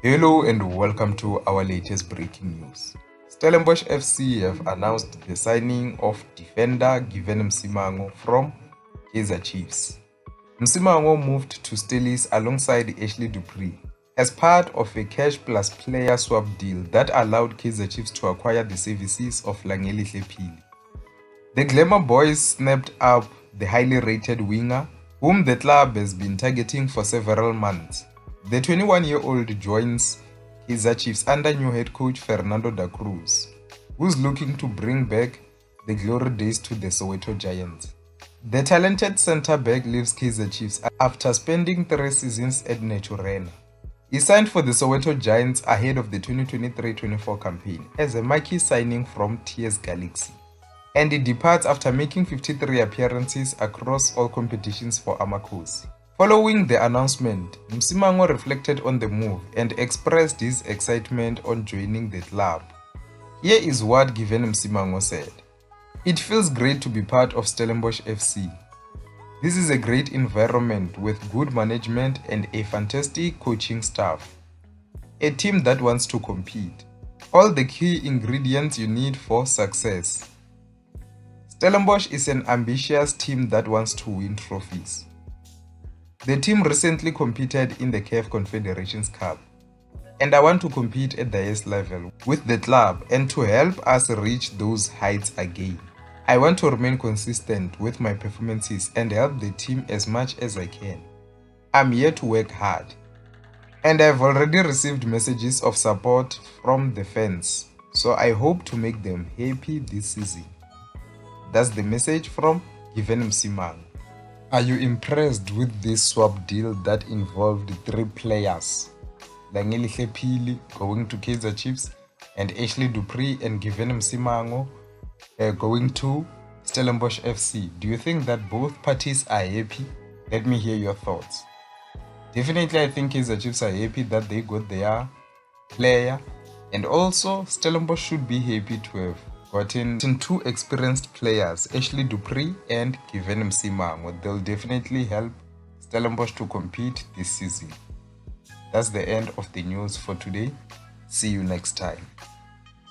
Hello and welcome to our latest breaking news. Stellenbosch FC have announced the signing of defender Given Msimango from Kaizer Chiefs. Msimango moved to Stellies alongside Ashley Dupree as part of a cash plus player swap deal that allowed Kaizer Chiefs to acquire the services of Langelihle Phili. The Glamour Boys snapped up the highly rated winger, whom the club has been targeting for several months. The 21-year-old joins Kaizer Chiefs under new head coach Fernando da Cruz, who's looking to bring back the glory days to the Soweto Giants. The talented centre-back leaves Kaizer Chiefs after spending 3 seasons at Naturena. He signed for the Soweto Giants ahead of the 2023-24 campaign as a marquee signing from TS Galaxy, and he departs after making 53 appearances across all competitions for Amakhosi. Following the announcement, Msimango reflected on the move and expressed his excitement on joining the club. Here is what Given Msimango said. "It feels great to be part of Stellenbosch FC. This is a great environment with good management and a fantastic coaching staff. A team that wants to compete. All the key ingredients you need for success. Stellenbosch is an ambitious team that wants to win trophies. The team recently competed in the CAF Confederations Cup, and I want to compete at the highest level with the club and to help us reach those heights again. I want to remain consistent with my performances and help the team as much as I can. I'm here to work hard, and I've already received messages of support from the fans, so I hope to make them happy this season." That's the message from Given Msimango. Are you impressed with this swap deal that involved 3 players? Langelihle Phili going to Kaizer Chiefs, and Ashley Dupree and Given Msimango going to Stellenbosch FC. Do you think that both parties are happy? Let me hear your thoughts. Definitely, I think Kaizer Chiefs are happy that they got their player, and also Stellenbosch should be happy to have gotten 2 experienced players, Ashley Dupree and Given Msimango. They'll definitely help Stellenbosch to compete this season. That's the end of the news for today. See you next time.